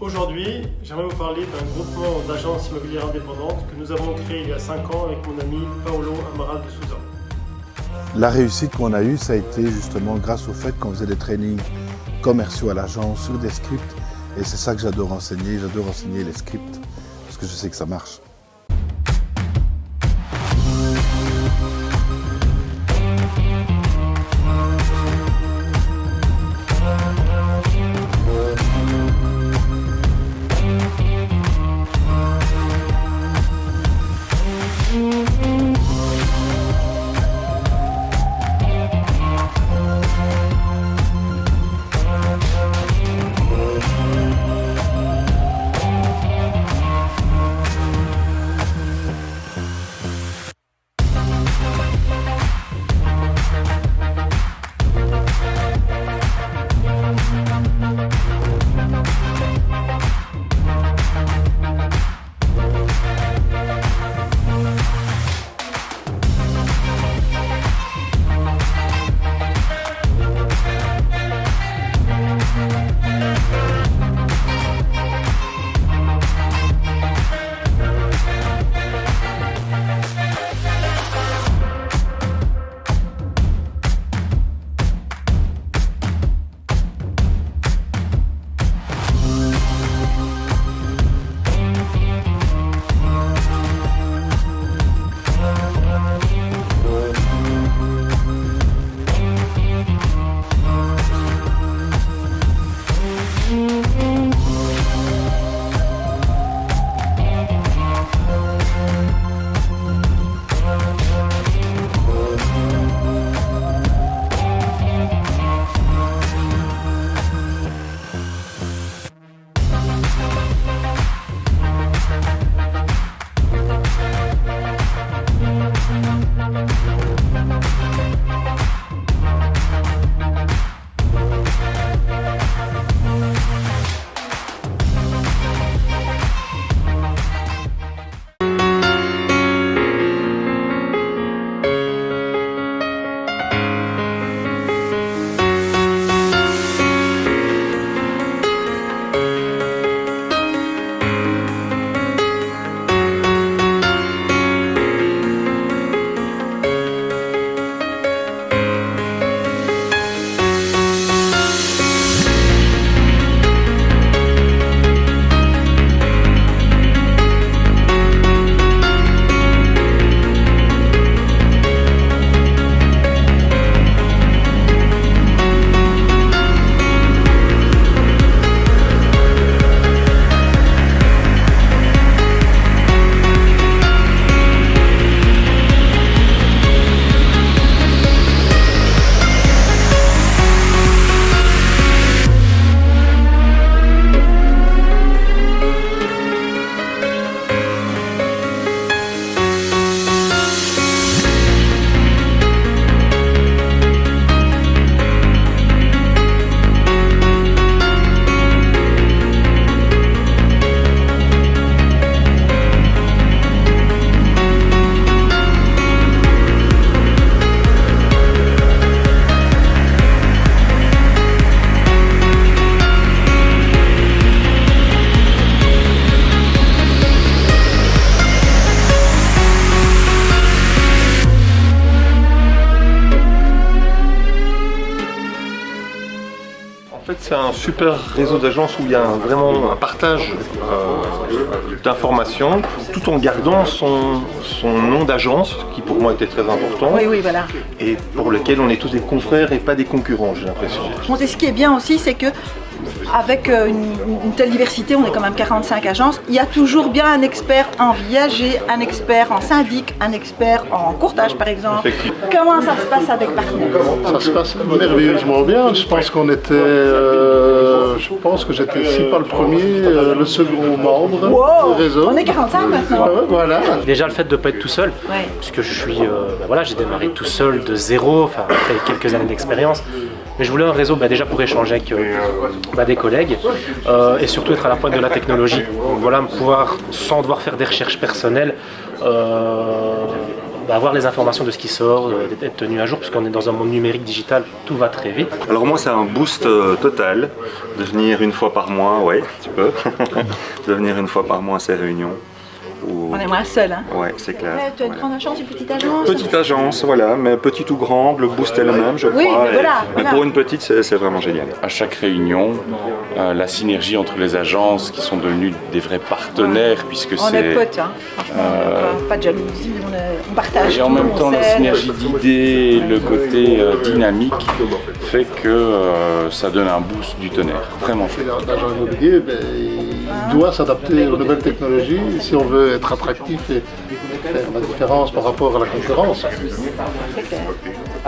Aujourd'hui, j'aimerais vous parler d'un groupement d'agences immobilières indépendantes que nous avons créé il y a 5 ans avec mon ami Paolo Amaral de Souza. La réussite qu'on a eue, ça a été justement grâce au fait qu'on faisait des trainings commerciaux à l'agence sur des scripts. Et c'est ça que j'adore enseigner les scripts, parce que je sais que ça marche. En fait, c'est un super réseau d'agences où il y a vraiment un partage d'informations, tout en gardant son nom d'agence, qui pour moi était très important, oui, voilà. Et pour lequel on est tous des confrères et pas des concurrents, j'ai l'impression. Bon, et ce qui est bien aussi, c'est que avec une telle diversité, on est quand même 45 agences, il y a toujours bien un expert en viager, un expert en syndic, un expert en courtage par exemple. Comment ça se passe avec Partenaires? Ça se passe merveilleusement bien. Je pense qu'on était, je pense que j'étais si pas le premier, le second membre du réseau. On est 45 maintenant. Voilà. Déjà le fait de ne pas être tout seul, puisque je suis, voilà, j'ai démarré tout seul de zéro, enfin après quelques années d'expérience. Mais je voulais un réseau déjà pour échanger avec des collègues et surtout être à la pointe de la technologie. Donc voilà, pouvoir, sans devoir faire des recherches personnelles, avoir les informations de ce qui sort, d'être tenu à jour, puisqu'on est dans un monde numérique digital, tout va très vite. Alors moi c'est un boost total, de venir une fois par mois, ouais, tu peux, de venir une fois par mois à ces réunions. On est moins seul, hein. Ouais, c'est clair. Ouais, tu as une grande agence, une petite agence? Petite agence, voilà, mais petite ou grande, le boost est le même, je crois. Oui, mais voilà, mais pour une petite, c'est vraiment génial. À chaque réunion, la synergie entre les agences qui sont devenues des vrais partenaires, puisque on est potes, hein. Franchement, pas de jalousie, on partage. Et en même temps, la synergie d'idées, le côté dynamique, fait que ça donne un boost du tonnerre. Vraiment. L'agent immobilier, il doit s'adapter aux nouvelles technologies si on veut être attractif et faire la différence par rapport à la concurrence.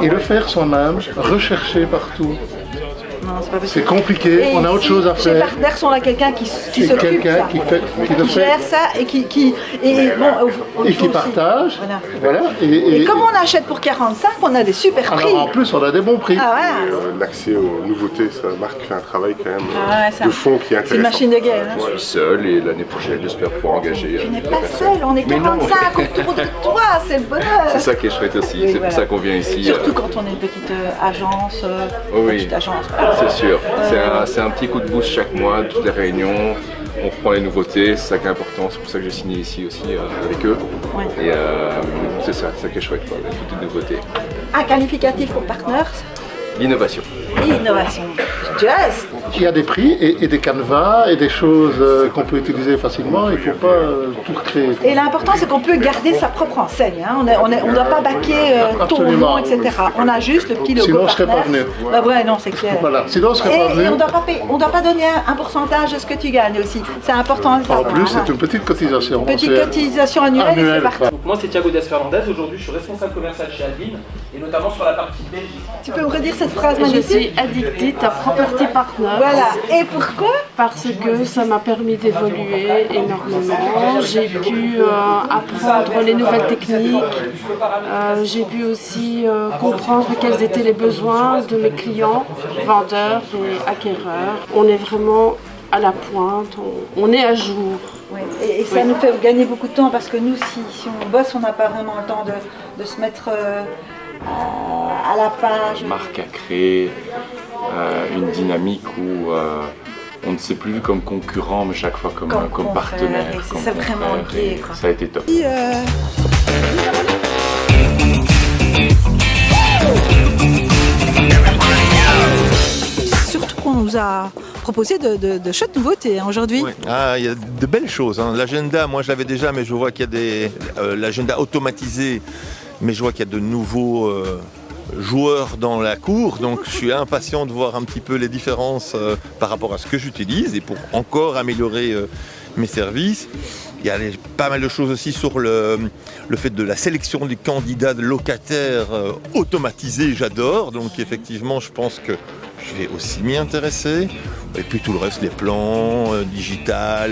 Et le faire soi-même, rechercher partout. C'est compliqué, on a autre chose à faire. Les partenaires sont là quelqu'un qui s'occupe quelqu'un qui gère ça et qui partage. Voilà. Et comme on achète pour 45, on a des super prix. Alors en plus, on a des bons prix. Ah, voilà. L'accès aux nouveautés, Marc fait un travail quand même de fond qui est intéressant. C'est une machine de guerre. Hein. Je suis seul et l'année prochaine, j'espère pouvoir engager. Tu n'es pas seul, on est 45 autour de toi, c'est le bonheur. C'est ça qui est chouette aussi, c'est pour ça qu'on vient ici. Surtout quand on est une petite agence. Petite agence. C'est sûr, c'est un petit coup de boost chaque mois, toutes les réunions, on reprend les nouveautés, c'est ça qui est important, c'est pour ça que j'ai signé ici aussi avec eux. Ouais. Et c'est ça qui est chouette, toutes les nouveautés. Un qualificatif pour Partners? L'innovation. L'innovation. Just. Il y a des prix et des canevas et des choses qu'on peut utiliser facilement, il ne faut pas tout recréer. Et l'important c'est qu'on peut garder sa propre enseigne, hein. On ne doit pas baquer ton nom, etc. On a juste le petit logo. Sinon je ne serais pas venu. Bah ouais, non, c'est clair. Voilà. Sinon je ne serais pas venu. Et on ne doit pas donner un pourcentage de ce que tu gagnes aussi. C'est important de savoir. En plus, c'est une petite cotisation. Petite cotisation annuelle. Donc, moi c'est Thiago Des Fernandez, aujourd'hui je suis responsable commercial chez Advin, et notamment sur la partie Belgique. Tu peux me redire cette phrase magnifique? Je suis addictée à Property Partners. Voilà. Et pourquoi? Parce que ça m'a permis d'évoluer énormément. J'ai pu apprendre les nouvelles techniques. J'ai pu aussi comprendre quels étaient les besoins de mes clients, vendeurs et acquéreurs. On est vraiment à la pointe, on est à jour. Oui. Et ça nous fait gagner beaucoup de temps parce que nous, si on bosse, on n'a pas vraiment le temps de se mettre à la page. Marc a créé une dynamique où on ne s'est plus vu comme concurrent, mais chaque fois comme partenaire. C'est vraiment gai. Ça a été top. Surtout qu'on nous a proposé de chouettes nouveautés aujourd'hui. Oui. Il y a de belles choses. Hein. L'agenda, moi je l'avais déjà, mais je vois qu'il y a l'agenda automatisé, mais je vois qu'il y a de nouveaux joueurs dans la cour, donc je suis impatient de voir un petit peu les différences par rapport à ce que j'utilise et pour encore améliorer mes services. Il y a pas mal de choses aussi sur le fait de la sélection des candidats de locataires automatisés, j'adore, donc effectivement je pense que je vais aussi m'y intéresser. Et puis tout le reste, les plans, digital,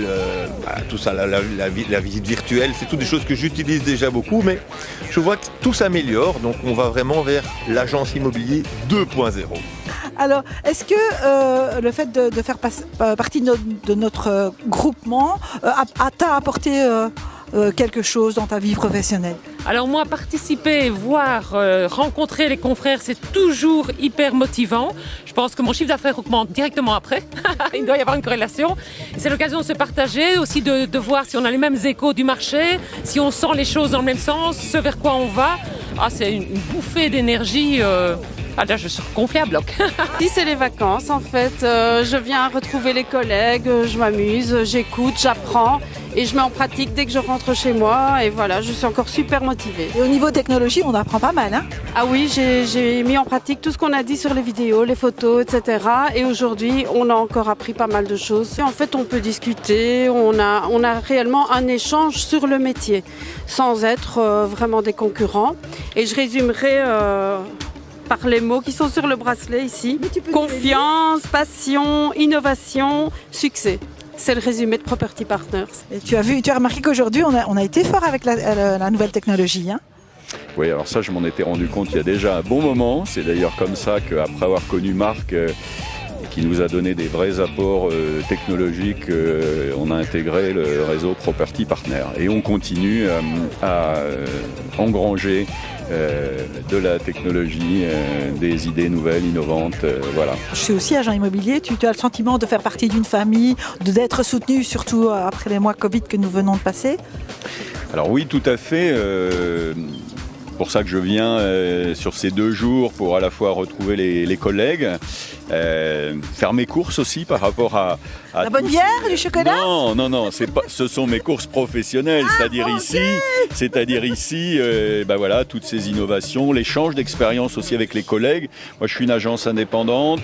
tout ça, la visite virtuelle, c'est toutes des choses que j'utilise déjà beaucoup, mais je vois que tout s'améliore, donc on va vraiment vers l'agence immobilier 2.0. Alors, est-ce que le fait de faire partie de notre groupement t'a apporté quelque chose dans ta vie professionnelle? Alors moi, participer, voir, rencontrer les confrères, c'est toujours hyper motivant. Je pense que mon chiffre d'affaires augmente directement après. Il doit y avoir une corrélation. Et c'est l'occasion de se partager, aussi de voir si on a les mêmes échos du marché, si on sent les choses dans le même sens, ce vers quoi on va. C'est une bouffée d'énergie. Là, je suis gonflée à bloc. Si c'est les vacances, en fait, je viens retrouver les collègues, je m'amuse, j'écoute, j'apprends et je mets en pratique dès que je rentre chez moi. Et voilà, je suis encore super motivée. Et au niveau technologie, on apprend pas mal, hein? Ah oui, j'ai mis en pratique tout ce qu'on a dit sur les vidéos, les photos, etc. Et aujourd'hui, on a encore appris pas mal de choses. Et en fait, on peut discuter, on a réellement un échange sur le métier, sans être vraiment des concurrents. Et je résumerai par les mots qui sont sur le bracelet ici. Confiance, passion, innovation, succès. C'est le résumé de Property Partners. Et tu as remarqué qu'aujourd'hui, on a été fort avec la nouvelle technologie, hein? Oui, alors ça, je m'en étais rendu compte il y a déjà un bon moment. C'est d'ailleurs comme ça qu'après avoir connu Marc, qui nous a donné des vrais apports technologiques. On a intégré le réseau Property Partner et on continue à engranger de la technologie, des idées nouvelles, innovantes, voilà. Je suis aussi agent immobilier, tu as le sentiment de faire partie d'une famille, d'être soutenu, surtout après les mois Covid que nous venons de passer? Alors oui, tout à fait. Pour ça que je viens sur ces 2 jours pour à la fois retrouver les collègues, faire mes courses aussi par rapport à la bonne bière, du chocolat? Non, ce sont mes courses professionnelles, c'est-à-dire ici, voilà, toutes ces innovations, l'échange d'expériences aussi avec les collègues. Moi, je suis une agence indépendante,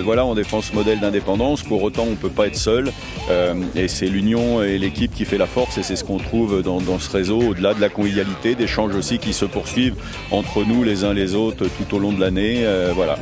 voilà, on défend ce modèle d'indépendance. Pour autant, on ne peut pas être seul, et c'est l'union et l'équipe qui fait la force, et c'est ce qu'on trouve dans ce réseau, au-delà de la convivialité, d'échanges aussi qui se poursuivent entre nous les uns les autres tout au long de l'année, voilà.